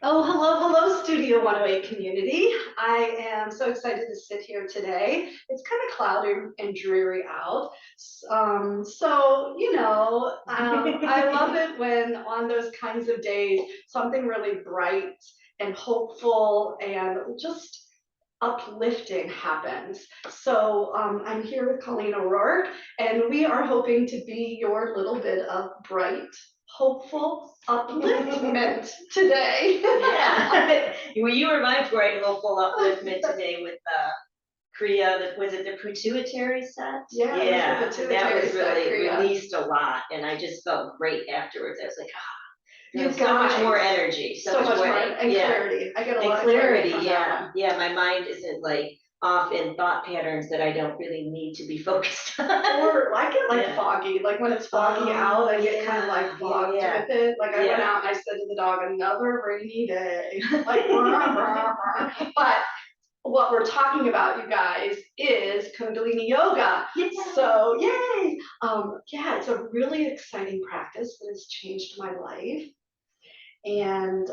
Oh, hello, Studio 108 community. I am so excited to sit here today. It's kind of cloudy and dreary out. I love it when on those kinds of days, something really bright and hopeful and just uplifting happens. I'm here with Colleen O'Rourke, and we are hoping to be your little bit of bright, hopeful upliftment today. Yeah. Well, you were my bright, hopeful upliftment today with Kriya. Was it the pituitary set? Yeah, That was really released a lot, and I just felt great afterwards. I was like, You've so much more energy, so much more, and clarity. I get a lot of clarity from that one. Yeah, my mind isn't like off in thought patterns that I don't really need to be focused on. Or I get like foggy, like when it's foggy out, I get kind of like fogged with it. Like I went out and I said to the dog, another rainy day. Like, but what we're talking about, you guys, is Kundalini Yoga. So, yay! It's a really exciting practice that has changed my life. And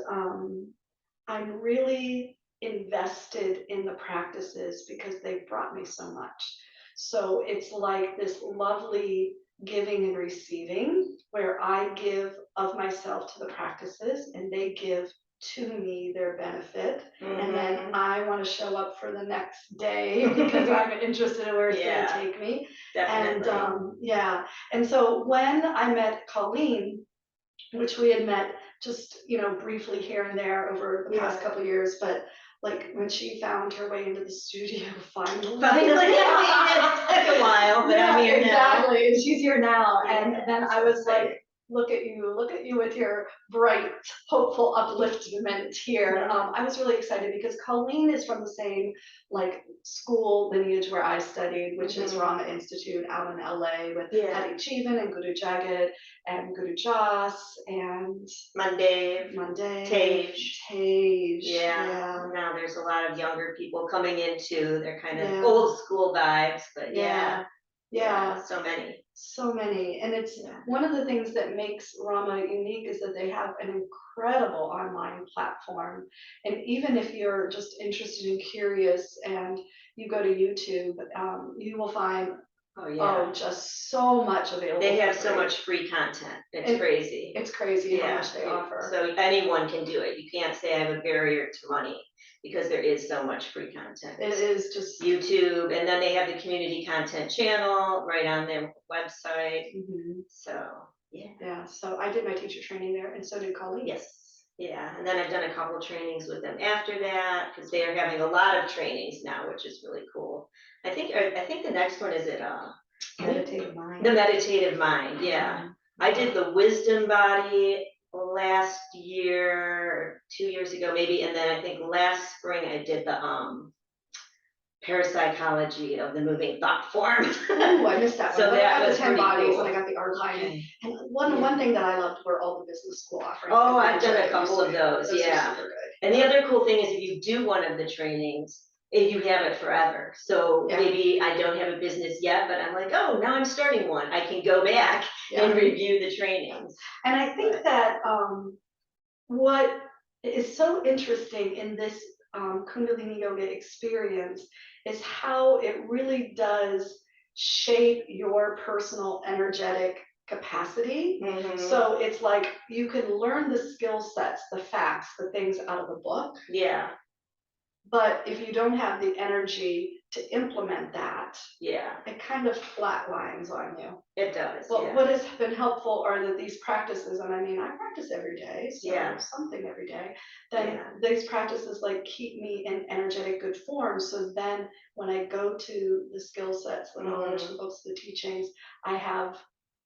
I'm really invested in the practices because they've brought me so much. So it's like this lovely giving and receiving where I give of myself to the practices and they give to me their benefit. And then I want to show up for the next day because I'm interested in where it's going to take me. Definitely. And so when I met Colleen, which we had met just briefly here and there over the past couple of years, but like when she found her way into the studio finally. It took a while, but I'm here exactly. Now. And she's here now. And then I was like, look at you with your bright, hopeful upliftment here. I was really excited because Colleen is from the same like school lineage where I studied, which is RAMA Institute out in LA with Harijiwan and Guru Jagat and Guru Jas and Monday, Tej. Yeah. Now there's a lot of younger people coming into their kind of old school vibes, but so many. And it's one of the things that makes Rama unique is that they have an incredible online platform. And even if you're just interested and curious and you go to YouTube, you will find just so much available. They have so much free content. It's crazy. It's crazy how much they offer. So anyone can do it. You can't say I have a barrier to money because there is so much free content. It is just YouTube, and then they have the community content channel right on their website. So so I did my teacher training there, and so did Colleen. And then I've done a couple trainings with them after that because they are having a lot of trainings now, which is really cool. I think the next one is Meditative Mind. The Meditative Mind, I did the Wisdom Body last year, 2 years ago maybe, and then I think last spring I did the parapsychology of the moving thought form. Oh, I missed that one. So that I got was the 10 bodies cool. and I got the archive. And one thing that I loved were all the business school offerings. Oh, I've done a couple of those, Super good. And the other cool thing is if you do one of the trainings, you have it forever. So maybe I don't have a business yet, but I'm like, oh, now I'm starting one. I can go back and review the trainings. And I think that what is so interesting in this Kundalini Yoga experience is how it really does shape your personal energetic capacity. So it's like you can learn the skill sets, the facts, the things out of the book. But if you don't have the energy to implement that, it kind of flatlines on you. It does. But what has been helpful are that these practices, and I mean, I practice every day, so something every day, then these practices like keep me in energetic good form. So then when I go to the skill sets, the knowledge, the books, the teachings, I have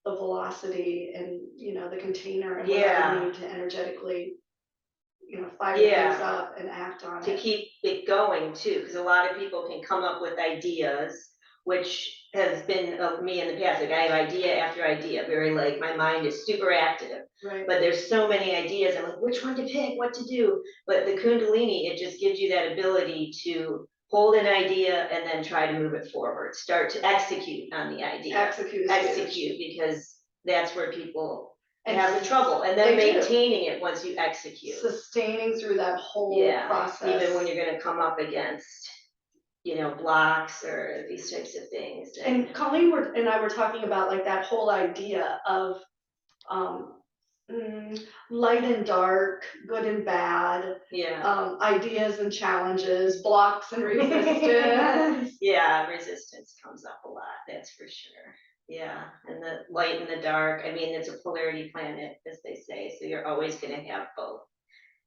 the velocity and, the container and what I need to energetically fire things up and act on to keep it going too, because a lot of people can come up with ideas, which has been me in the past. Like I have idea after idea, very like my mind is super active, but there's so many ideas. I'm like, which one to pick, what to do? But the Kundalini, it just gives you that ability to hold an idea and then try to move it forward, start to execute on the idea. Execute because that's where people have trouble, and then they do. maintaining it once you execute. Sustaining through that whole process. Even when you're gonna come up against, you know, blocks or these types of things. And Colleen and I were talking about like that whole idea of light and dark, good and bad, ideas and challenges, blocks and resistance. Resistance comes up a lot, that's for sure. Yeah, and the light and the dark, I mean, it's a polarity planet, as they say, so you're always gonna have both.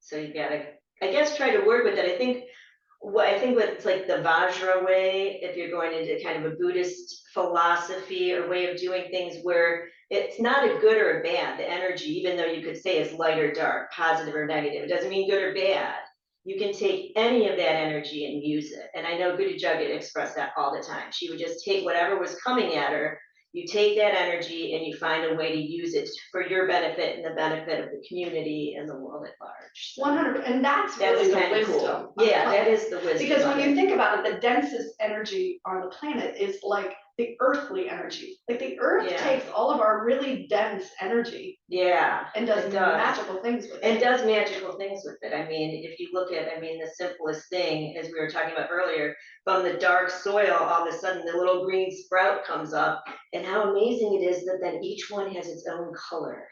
So you gotta, I guess, try to work with it. I think what's like the Vajra way, if you're going into kind of a Buddhist philosophy or way of doing things where it's not a good or a bad, the energy, even though you could say it's light or dark, positive or negative, it doesn't mean good or bad. You can take any of that energy and use it. And I know Guru Jagat expressed that all the time. She would just take whatever was coming at her, you take that energy and you find a way to use it for your benefit and the benefit of the community and the world at large. So 100, and that's really the wisdom. Cool. Yeah, that is the wisdom. Because when you think about it, the densest energy on the planet is like the earthly energy. Like the earth takes all of our really dense energy. And does magical things with it. And does magical things with it. I mean, if you look at, the simplest thing, as we were talking about earlier, from the dark soil, all of a sudden the little green sprout comes up, and how amazing it is that then each one has its own color.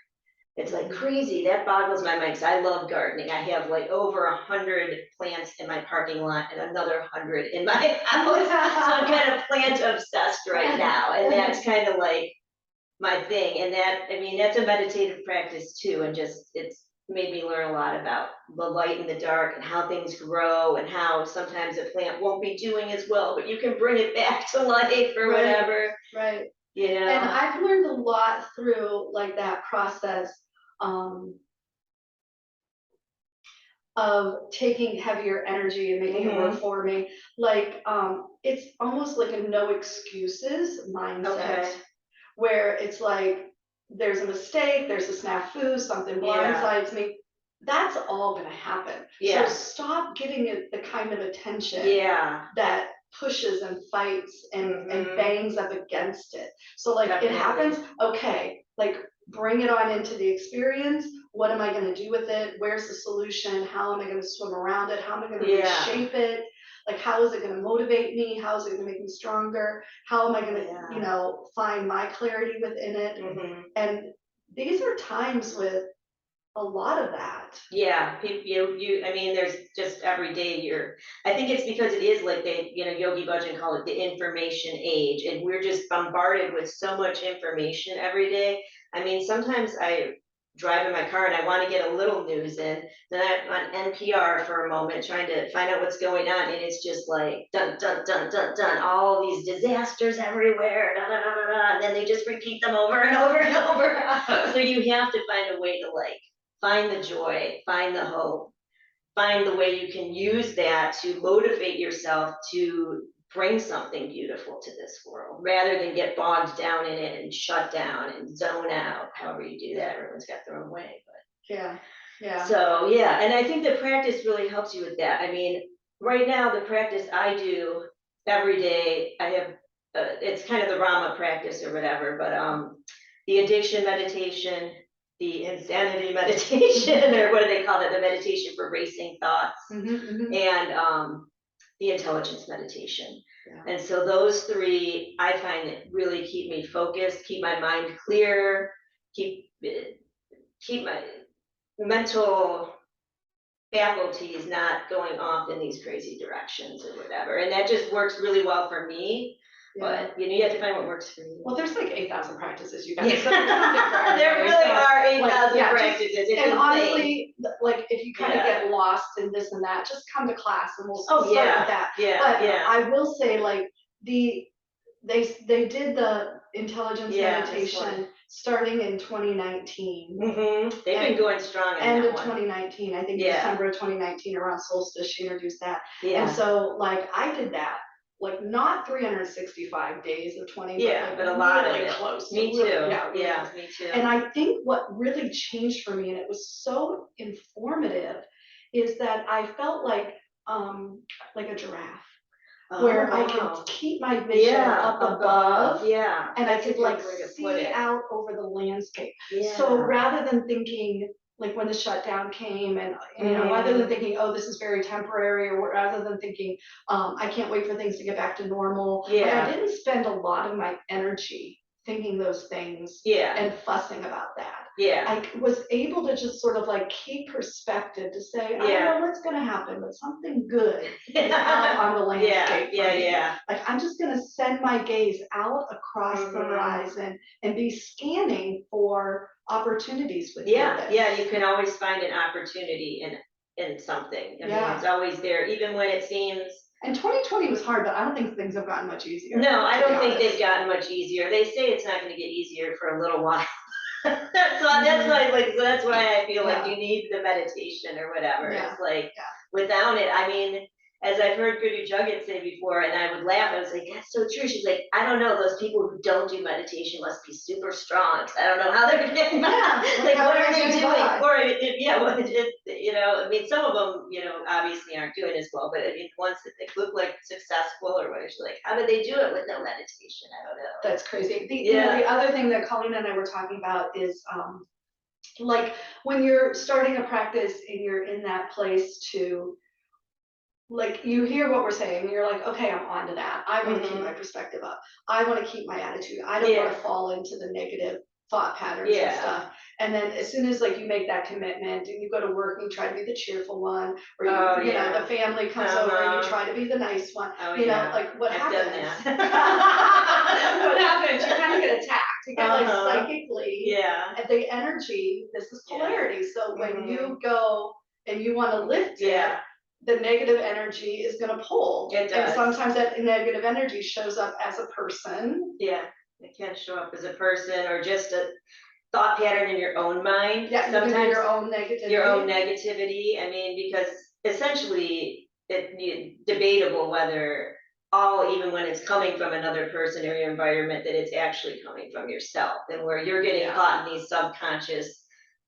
It's like crazy. That boggles my mind because I love gardening. I have like over 100 plants in my parking lot and another 100 in my house. So I'm kind of plant obsessed right now. And that's kind of like my thing. And that, that's a meditative practice too. And just, it's made me learn a lot about the light and the dark and how things grow and how sometimes a plant won't be doing as well, but you can bring it back to life or whatever. Right. You know? And I've learned a lot through like that process of taking heavier energy and making it work for me. Like it's almost like a no excuses mindset, where it's like there's a mistake, there's a snafu, something blindsides me. That's all gonna happen. So stop giving it the kind of attention that pushes and fights and bangs up against it. So like it happens, okay, like bring it on into the experience. What am I going to do with it? Where's the solution? How am I going to swim around it? How am I going to reshape it? Like, how is it going to motivate me? How is it going to make me stronger? How am I going to, find my clarity within it? And these are times with a lot of that. There's just every day I think it's because it is like Yogi Bhajan call it the information age, and we're just bombarded with so much information every day. Sometimes I drive in my car and I want to get a little news in, then I'm on NPR for a moment trying to find out what's going on, and it's just like dun dun dun dun dun, all these disasters everywhere, da, da, da, da, da, and then they just repeat them over and over and over. So you have to find a way to find the joy, find the hope, find the way you can use that to motivate yourself to bring something beautiful to this world, rather than get bogged down in it and shut down and zone out. However you do that, everyone's got their own way. But So and I think the practice really helps you with that. Right now the practice I do every day, I have it's kind of the RAMA practice or whatever, but the addiction meditation, the insanity meditation, or what do they call it? The meditation for racing thoughts, and the intelligence meditation. And so those three, I find it really keep me focused, keep my mind clear, keep my mental faculties not going off in these crazy directions or whatever. And that just works really well for me. But you have to find what works for you. Well, there's like 8,000 practices you guys. There really are 8,000 practices. And honestly, like if you kind of get lost in this and that, just come to class and we'll start with that. But I will say, like they did the intelligence meditation starting in 2019. They've been going strong. End of 2019, I think December of 2019, around solstice, she introduced that. And so like I did that. Like not 365 days of 20, but a lot really of it. Close. Me too. Me too. And I think what really changed for me, and it was so informative, is that I felt like a giraffe. where I could keep my vision up above, and I could like see out over the landscape. So rather than thinking, like when the shutdown came, and you know, rather than thinking, oh, this is very temporary, or rather than thinking, I can't wait for things to get back to normal. Like, I didn't spend a lot of my energy thinking those things and fussing about that. I was able to just sort of like keep perspective to say, I don't know what's gonna happen, but something good is out on the landscape. Like, I'm just gonna send my gaze out across the horizon and be scanning for opportunities with this. You can always find an opportunity in something. I mean, it's always there, even when it seems. And 2020 was hard, but I don't think things have gotten much easier. No, I don't think they've gotten much easier. They say it's not going to get easier for a little while. that's why I feel like you need the meditation or whatever. It's like without it, I mean, as I've heard Guru Jagat say before, and I would laugh, I was like, that's so true. She's like, I don't know, those people who don't do meditation must be super strong, because I don't know how they're gonna get like what are they doing? Or you know, I mean, some of them, you know, obviously aren't doing as well, but I mean, ones that they look like successful or what, she's like, how do they do it with no meditation? I don't know. That's crazy. You know, the other thing that Colleen and I were talking about is like when you're starting a practice and you're in that place to, like, you hear what we're saying and you're like, okay, I'm on to that. I want to keep my perspective up. I want to keep my attitude. I don't want to fall into the negative thought patterns and stuff. And then as soon as like you make that commitment and you go to work and you try to be the cheerful one, or you know, the family comes over and you try to be the nice one, you know, like what happens? What happens? You kind of get attacked. You get like psychically, and the energy, this is polarity. So when you go and you want to lift it, the negative energy is going to pull. And sometimes that negative energy shows up as a person. It can show up as a person or just a thought pattern in your own mind. Sometimes your own negativity. I mean, because essentially it's debatable whether even when it's coming from another person or your environment, that it's actually coming from yourself, and where you're getting caught in these subconscious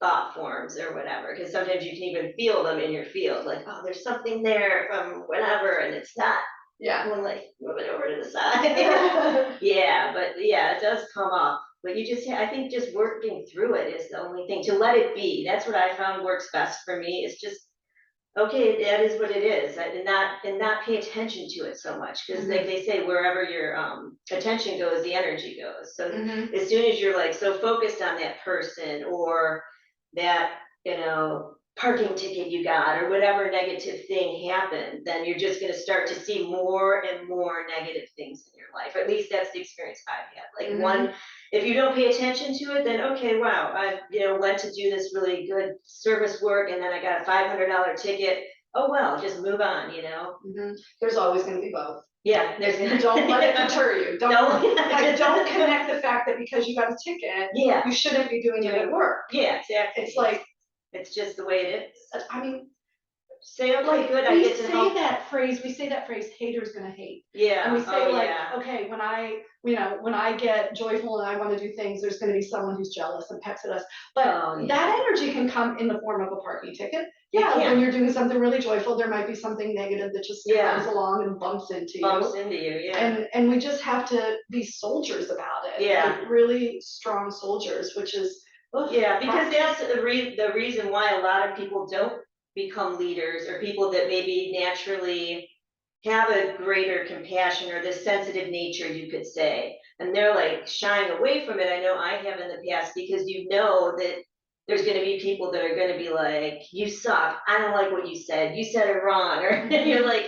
thought forms or whatever, because sometimes you can even feel them in your field, like, oh, there's something there from whatever, and it's not. I'm like, move it over to the side. But it does come up. But you just, I think just working through it is the only thing, to let it be. That's what I found works best for me, is just, okay, that is what it is, and not pay attention to it so much, because like they say, wherever your attention goes, the energy goes. So as soon as you're like so focused on that person or that, you know, parking ticket you got or whatever negative thing happened, then you're just going to start to see more and more negative things in your life. At least that's the experience I've had. Like if you don't pay attention to it, then okay, wow, I went to do this really good service work and then I got a $500 ticket. Oh well, just move on, you know. There's always going to be both. Don't let it deter you. Don't connect the fact that because you got a ticket, you shouldn't be doing your good work. Exactly. It's like, it's just the way it is. I mean, say okay, like, good. we say that phrase, haters gonna hate. And we say okay, when I get joyful and I want to do things, there's gonna be someone who's jealous and pecks at us. But that energy can come in the form of a parking ticket. When you're doing something really joyful, there might be something negative that just comes along and bumps into you. And we just have to be soldiers about it. Like really strong soldiers, which is because that's the reason why a lot of people don't become leaders, or people that maybe naturally have a greater compassion or this sensitive nature, you could say, and they're like shying away from it. I know I have in the past, because you know that there's going to be people that are going to be like, you suck, I don't like what you said it wrong, or you're like,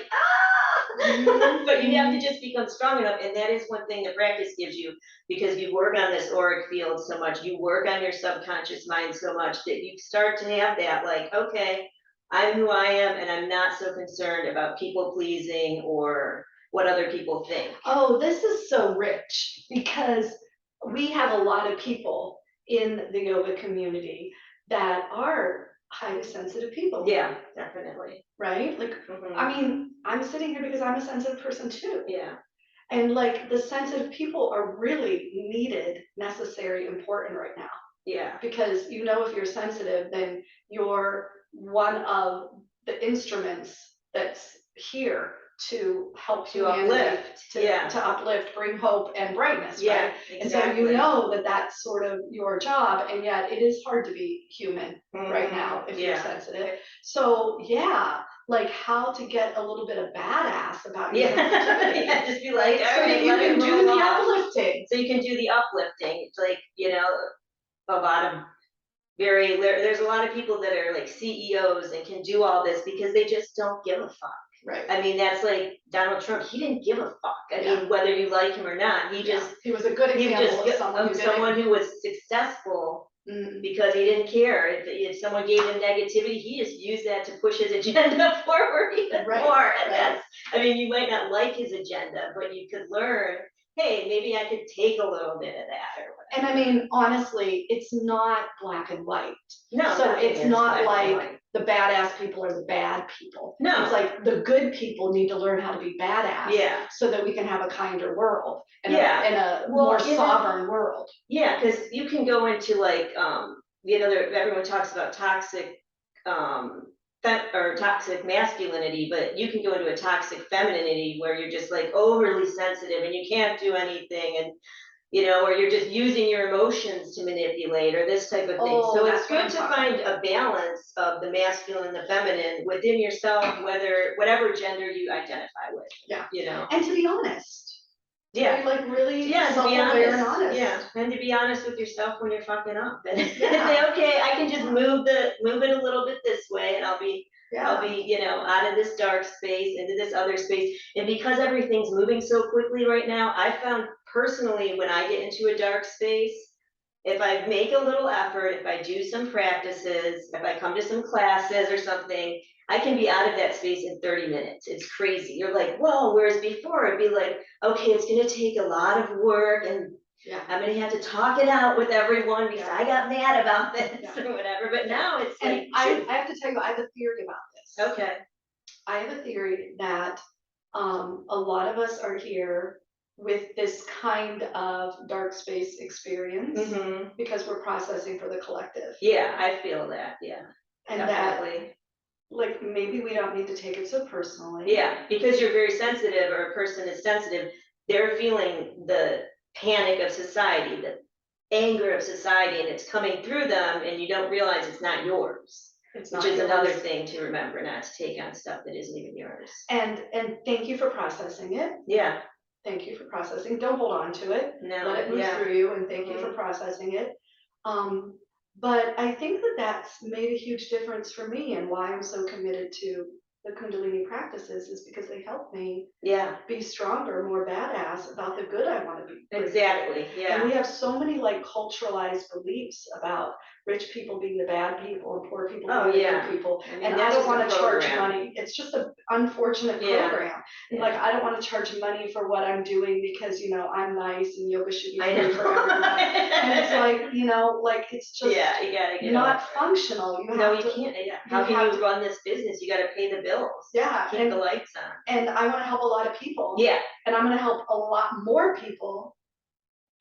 but you have to just become strong enough. And that is one thing the practice gives you, because you work on this auric field so much, you work on your subconscious mind so much, that you start to have that, like, okay, I'm who I am, and I'm not so concerned about people pleasing or what other people think. Oh, this is so rich, because we have a lot of people in the yoga community that are highly sensitive people. Yeah, definitely. Right? Like, I mean, I'm sitting here because I'm a sensitive person too. Yeah. And like, the sensitive people are really needed, necessary, important right now. Yeah. Because if you're sensitive, then you're one of the instruments that's here to help To humanity, uplift, to uplift, bring hope and brightness, yeah, right? exactly. And so you know that that's sort of your job, and yet it is hard to be human right now if you're sensitive. So yeah, like how to get a little bit of badass about your sensitivity. Yeah, just be like, all so right, that you can do the uplifting. So you can do the uplifting. It's like, you know, a lot of there's a lot of people that are like CEOs and can do all this because they just don't give a fuck. Right. I mean, that's like Donald Trump. He didn't give a fuck. I mean, whether you like him or not, he was a good example of someone who was successful because he didn't care. If someone gave him negativity, he just used that to push his agenda forward even more. And that's, I mean, you might not like his agenda, but you could learn, hey, maybe I could take a little bit of that or whatever. And I mean, honestly, it's not black and white. No, so it's not like the badass people are the bad people. No. It's like the good people need to learn how to be badass. Yeah. So that we can have a kinder world and a well, more sovereign world. Yeah, because you can go into like, you know, everyone talks about toxic, or toxic masculinity, but you can go into a toxic femininity where you're just like overly sensitive and you can't do anything, and you know, or you're just using your emotions to manipulate or this type of thing. So it's good to find a balance of the masculine and the feminine within yourself, whatever gender you identify with. Yeah. You know. And to be honest. Yeah. Right? Like really self-aware and honest. Yeah. And to be honest with yourself when you're fucking up. And say, okay, I can just move it a little bit this way and I'll be, you know, out of this dark space into this other space. And because everything's moving so quickly right now, I found personally when I get into a dark space, if I make a little effort, if I do some practices, if I come to some classes or something, I can be out of that space in 30 minutes. It's crazy. You're like, whoa, whereas before it'd be like, okay, it's gonna take a lot of work and I'm gonna have to talk it out with everyone because I got mad about this or whatever. But now it's like, I have to tell you, I have a theory about this. Okay. I have a theory that a lot of us are here with this kind of dark space experience because we're processing for the collective. Yeah, I feel that. Yeah. And definitely. Like maybe we don't need to take it so personally. Yeah, because you're very sensitive or a person is sensitive, they're feeling the panic of society, the anger of society, and it's coming through them and you don't realize it's not yours. Which is another thing to remember, not to take on stuff that isn't even yours. And thank you for processing it. Yeah. Thank you for processing. Don't hold on to it. No. Let it move through you, and thank you for processing it. But I think that that's made a huge difference for me, and why I'm so committed to the Kundalini practices is because they help me be stronger, more badass about the good I want to be. Exactly. Yeah. And we have so many like culturalized beliefs about rich people being the bad people and poor people being the good people. I mean, and I don't want to charge money. It's just an unfortunate program. And like I don't want to charge money for what I'm doing because you know I'm nice and yoga should be free for everyone. And it's like, you know, like it's just you gotta get not functional. You can't. Yeah. How can you run this business? You gotta pay the bills. Yeah. Keep the lights on. And I want to help a lot of people. Yeah. And I'm going to help a lot more people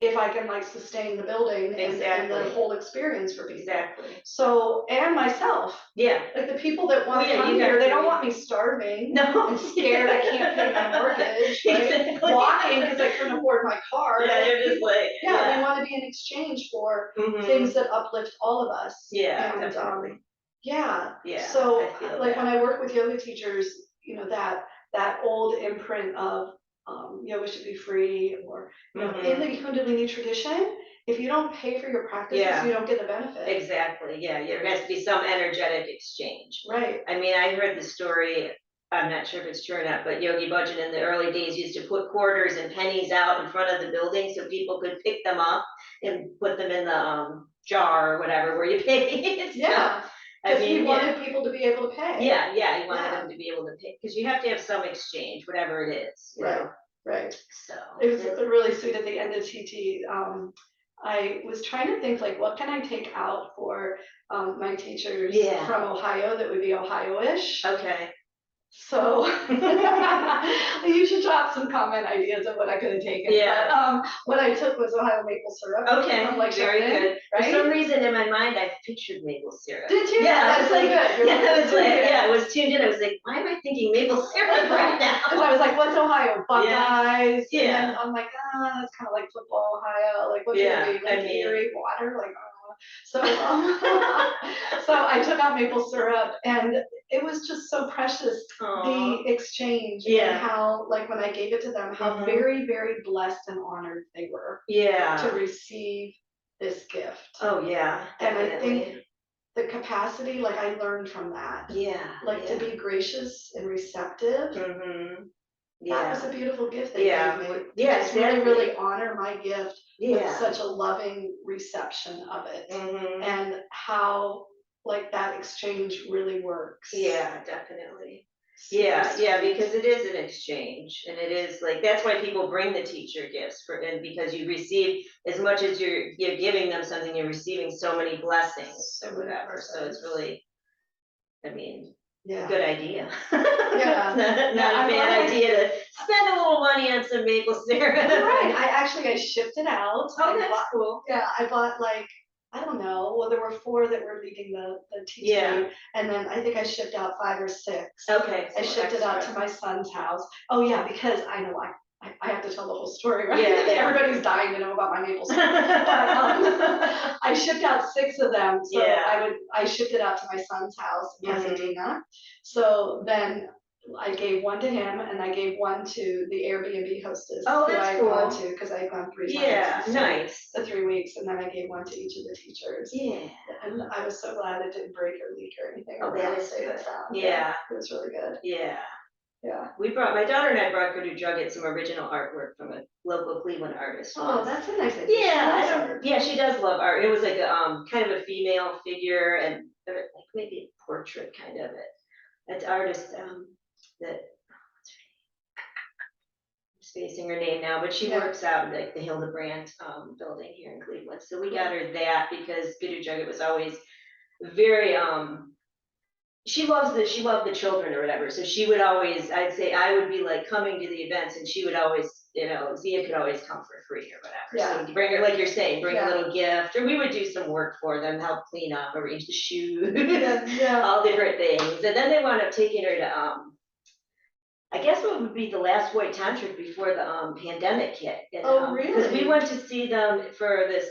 if I can like sustain the building and the whole experience for people. Exactly. So, and myself. Yeah. Like the people that want to come here, they don't want me starving. No. And scared I can't pay my mortgage. Right? Exactly. Walking because I couldn't afford my car. Yeah, you're just like. Yeah, they want to be in exchange for things that uplift all of us. Yeah, and, definitely. Yeah. Yeah. So, like when I work with yoga teachers, you know, that old imprint of yoga should be free, or you know, in the Kundalini tradition, if you don't pay for your practices, you don't get the benefit. Exactly. Yeah, there has to be some energetic exchange. Right. I mean, I heard the story. I'm not sure if it's true or not, but Yogi Bhajan in the early days used to put quarters and pennies out in front of the building so people could pick them up and put them in the jar or whatever where you pay. Yeah. Because he wanted people to be able to pay. Yeah, he wanted them to be able to pay because you have to have some exchange, whatever it is. Right. Right. So it was really sweet at the end of TT. I was trying to think like, what can I take out for my teachers from Ohio that would be Ohio-ish? Okay. So you should drop some comment ideas of what I could have taken. Yeah. But what I took was Ohio maple syrup. Okay, from, like, very Chardonnay, good. right? For some reason in my mind, I pictured maple syrup. Did you? Yeah, That's so good. You're yeah, I was tuned like, in. yeah, I was tuned in. I was like, why am I thinking maple syrup right now? Because I was like, what's Ohio? Buckeyes. Yeah. And then I'm like, that's kind of like football, Ohio. Like, what should Yeah, it be? Like I mean- Erie water? Like, so, so I took out maple syrup, and it was just so precious, Aw. the exchange, Yeah. and how, like, when I gave it to them, how Mhm. very, very blessed and honored they were to Yeah. receive this gift. Oh, yeah, And I definitely. think the capacity, like, I learned from that, Yeah. like, to be gracious and receptive. Mm-hmm. That was Yeah. a beautiful gift they Yeah. gave me. Yeah, To just really, exactly. really honor my gift with Yeah. such a loving reception of it, Mm-hmm. and how, like, that exchange really works. Yeah, definitely. Super Yeah, yeah, sweet. because it is an exchange, and it is like, that's why people bring the teacher gifts and because you receive, as much as you're giving them something, you're receiving so many blessings So or many whatever, so it's blessings. really, I mean, a Yeah. good idea. Yeah. Not Yeah, a bad idea to spend a little money on some maple syrup. Right, I shipped it out. Oh, I that's bought- cool. Yeah, I bought, like, I don't know, well, there were 4 that were leading the teaching. Yeah. And then I think I shipped out 5 or 6. Okay. I so shipped it out to extra. my son's house. Oh yeah, because I know I have to tell the whole story, right? Yeah, yeah. Everybody's dying to know about my maple syrup. But I shipped out 6 of them, so Yeah. I shipped it out to my son's house in Mhm. Pasadena. So then I gave one to him, and I gave one to the Airbnb hostess Oh, who I that's had cool. gone to, because I had gone 3 times. Yeah, so nice. The 3 weeks, and then I gave one to each of the teachers. Yeah. And I was so glad it didn't break or leak or anything. Oh, or that not is safe and good. sound. Yeah. It was really good. Yeah. Yeah. My daughter and I brought Guru Jagat some original artwork from a local Cleveland artist. Oh, once. that's a nice idea. Yeah, yeah, she does love art. It was like a kind of a female figure and like maybe a portrait kind of it. It's artist that I'm spacing her name now, but she Yeah. works out in like the Hildebrand building here in Cleveland. So we got her that because Guru Jagat was always very she loved the children or whatever. So she would always, I'd say I would be like coming to the events and she would always, Zia could always come for free or whatever. Yeah. So bring her, like you're saying, bring Yeah. a little gift, or we would do some work for them, help clean up, arrange the shoes, Yeah. all different things. And then they wound up taking her to I guess what would be the last white tantric before the pandemic hit. And, Oh, because we really? went to see them for this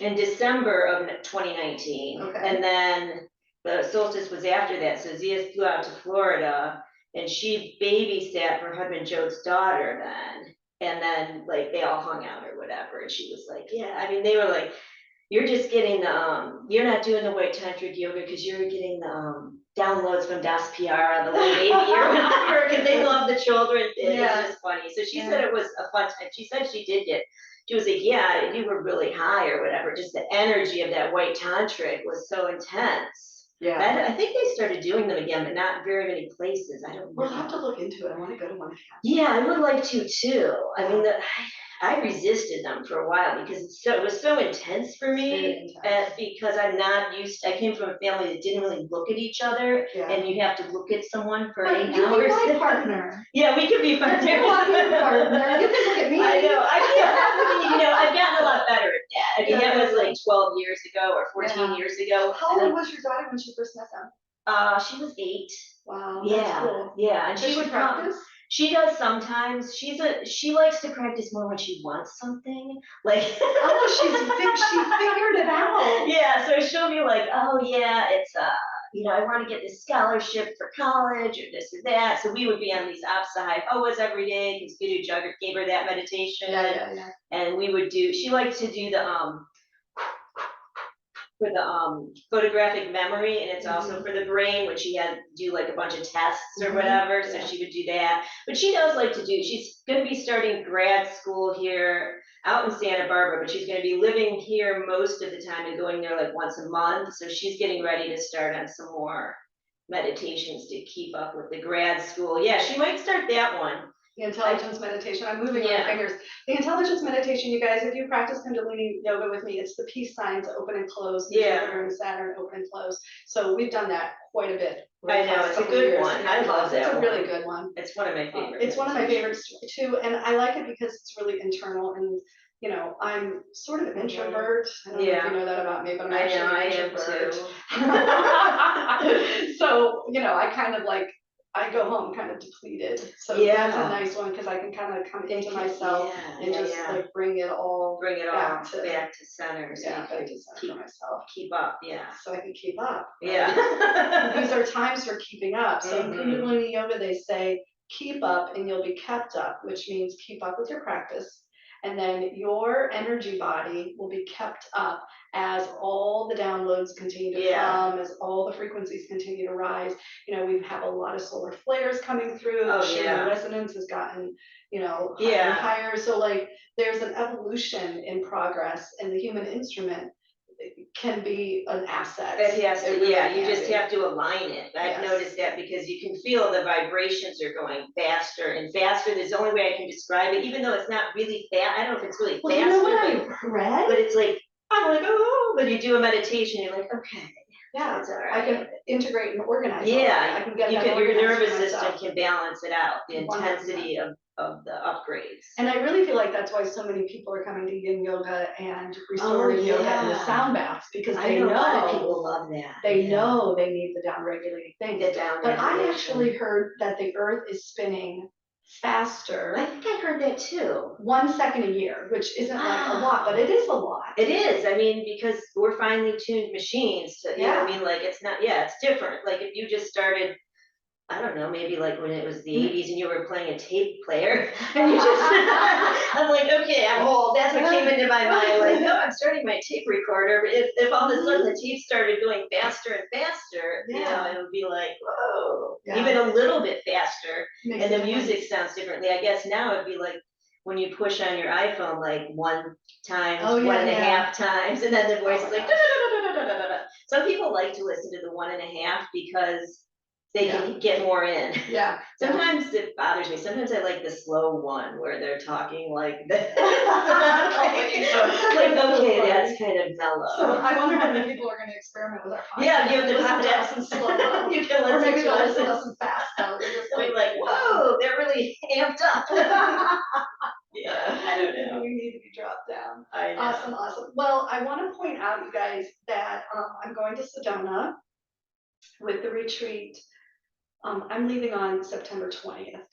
in December of 2019. Okay. And then the solstice was after that, so Zia flew out to Florida and she babysat for husband Joe's daughter then. And then like they all hung out or whatever, and she was like, yeah, I mean, they were like, you're just getting the you're not doing the white tantric yoga because you're getting the downloads from Das PR on the little baby or whatever, because they love the children. It Yeah. was just funny. So she said it was a fun time. She said she did get, she was like, yeah, you were really high or whatever. Just the energy of that white tantric was so intense. Yeah. I think they started doing them again, but not very many places. I don't know. We'll have to look into it. I want to go to one again. Yeah, I would like to too. I mean, I resisted them for a while because it was so intense for It's very me. intense. Because I'm not used, I came from a family that didn't really look at each other, Yeah. and you have to look at someone for But 8 you hours. can be my partner. Yeah, we could be partners. You can be my partner. You can look at me. I know. I've gotten a lot better at that. I mean, Yeah. that was like 12 years ago or 14 Yeah. years ago. How old was your daughter when she first met them? She was 8. Wow, that's Yeah, cool. yeah, and Does she would practice? She does sometimes. She likes to practice more when she wants something. Like Oh, she figured it out. yeah, so she'll be like, oh yeah, it's I want to get this scholarship for college or this or that. So we would be on these Apsahai Hoas every day because Guru Jagat gave her that meditation. Yeah. And we would she liked to do the for the photographic memory, and it's also for the brain when she had to do like a bunch of tests or whatever. So Yeah. she would do that. But she does like to do, she's going to be starting grad school here out in Santa Barbara, but she's going to be living here most of the time and going there like once a month. So she's getting ready to start on some more meditations to keep up with the grad school. Yeah, she might start that one. The intelligence meditation. I'm moving my fingers. The intelligence meditation, you guys, if you practice Kundalini yoga with me, it's the peace signs open and close, Jupiter and Saturn open and close. So we've done that quite a bit. I know, it's a good one. I love that. It's a really good one. It's one of my favorites. It's one of my favorites too, and I like it because it's really internal and, you know, I'm sort of an introvert. I don't know if you know that about me, but I'm actually an introvert. So, you know, I kind of like, I go home kind of depleted. So that's a nice one because I can kind of come into myself and just like bring it all back to center. So back to center for myself. Keep up, so I can keep up. Right? These are times for keeping up. So in Kundalini Yoga, they say, keep up and you'll be kept up, which means keep up with your practice. And then your energy body will be kept up as all the downloads continue to come, as all the frequencies continue to rise. You know, we have a lot of solar flares coming through. The Schumann resonance has gotten, you know, higher and higher. So like there's an evolution in progress, and the human instrument can be an asset. It has to, you just have to align it. I've noticed that because you can feel the vibrations are going faster and faster. There's the only way I can describe it, even though it's not really fast. I don't know if it's really faster. You know what I read? But it's like, I'm like, oh, but you do a meditation, you're like, okay. Yeah, it's all right. I can integrate and organize. Yeah, I can get your nervous system can balance it out, the intensity of the upgrades. And I really feel like that's why so many people are coming to yin yoga and restorative yoga and the sound baths, because they know a lot of people love that. They know they need the down regulating things. But I actually heard that the earth is spinning faster. I think I heard that too. 1 second a year, which isn't like a lot, but it is a lot. It is. I mean, because we're finely tuned machines to, you know what I mean? Like it's not, it's different. Like if you just started, I don't know, maybe like when it was the 80s and you were playing a tape player and you just, I'm like, okay, I'm old. That's what came into my mind. Like, no, I'm starting my tape recorder. But if all of a sudden the tape started going faster and faster, you know, it would be like, whoa, even a little bit faster. And the music sounds differently. I guess now it'd be like when you push on your iPhone, like 1 times, 1.5 times, and then the voice is like, da, da, da, da, da, da, da, da. Some people like to listen to the 1.5 because they can get more in. Yeah. Sometimes it bothers me. Sometimes I like the slow one where they're talking like this. Like, okay, that's kind of mellow. So I wonder how many people are going to experiment with our podcast. Yeah, you have to listen to us and slow down. You can or listen maybe to they'll us listen to us and fast now. They're just like, whoa, they're really amped up. Yeah, I don't know. We need to be dropped down. I know. Awesome, awesome. Well, I want to point out, you guys, that I'm going to Sedona with the retreat. I'm leaving on September 20th.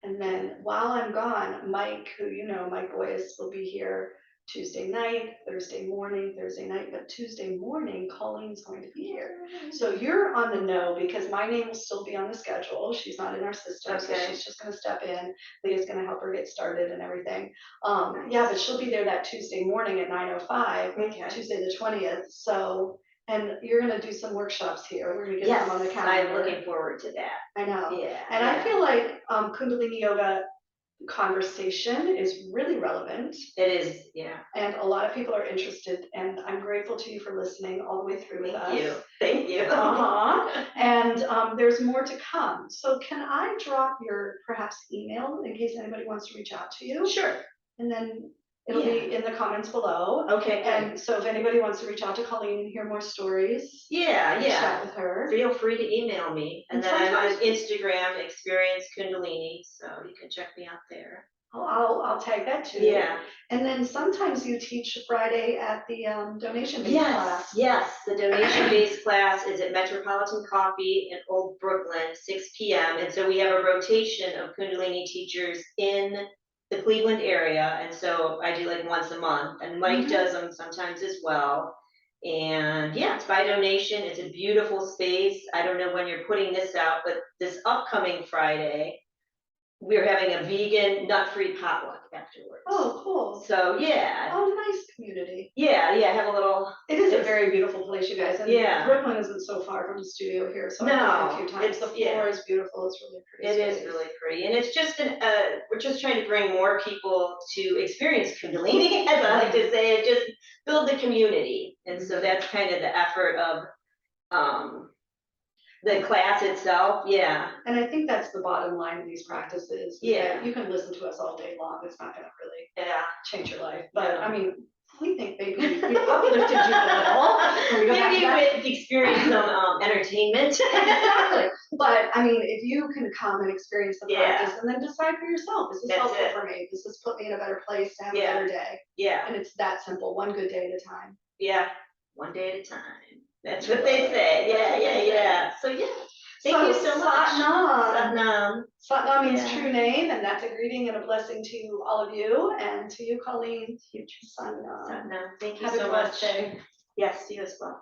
And then while I'm gone, Mike, who you know, Mike Boyce, will be here Tuesday night, Thursday morning, Thursday night, but Tuesday morning, Colleen's going to be here. So you're on the know because my name will still be on the schedule. She's not in our system, so she's just going to step in. Leah's going to help her get started and everything. But she'll be there that Tuesday morning at 9:05, Tuesday the 20th. So, and you're going to do some workshops here. We're going to get them on the calendar. I'm looking forward to that. I know. Yeah. And I feel like Kundalini Yoga conversation is really relevant. It is, and a lot of people are interested, and I'm grateful to you for listening all the way through with us. Thank you. And there's more to come. So can I drop your perhaps email in case anybody wants to reach out to you? Sure. And then it'll be in the comments below. Okay, good. And so if anybody wants to reach out to Colleen and hear more stories, chat with her. Feel free to email me. And then I'm on Instagram, Experience Kundalini, so you can check me out there. I'll tag that too. Yeah. And then sometimes you teach Friday at the donation-based class. Yes, the donation-based class is at Metropolitan Coffee in Old Brooklyn, 6 p.m. And so we have a rotation of Kundalini teachers in the Cleveland area, and so I do like once a month, and Mike does them sometimes as well. And it's by donation. It's a beautiful space. I don't know when you're putting this out, but this upcoming Friday, we're having a vegan, nut-free potluck afterwards. Oh, cool. So Oh, nice community. Have a little. It is a very beautiful place, you guys. And Brooklyn isn't so far from the studio here, so I've been a few times. The floor is beautiful. It's really pretty. It is really pretty, and it's just we're just trying to bring more people to experience Kundalini, as I like to say, and just build the community. And so that's kind of the effort of the class itself, yeah. And I think that's the bottom line of these practices. Is Yeah. that you can listen to us all day long. It's not gonna really change your life. But No. I mean, we think maybe we uplifted you a little. We go back to Maybe that. with experience some entertainment. Exactly. But I mean, if you can come and experience the Yeah. practice and then decide for yourself, is this That's helpful it. for me? Does this put me in a better place to have a Yeah. better day? Yeah, And it's that simple, one good day at a time. yeah, one day at a time. That's what they say. Yeah. So yeah, thank you so much. Satnam. Satnam means Yeah. true name, and that's a greeting and a blessing to all of you, and to you, Colleen, future Satnam. Satnam. Thank you Have a so blessed much. day. Yes, you as well.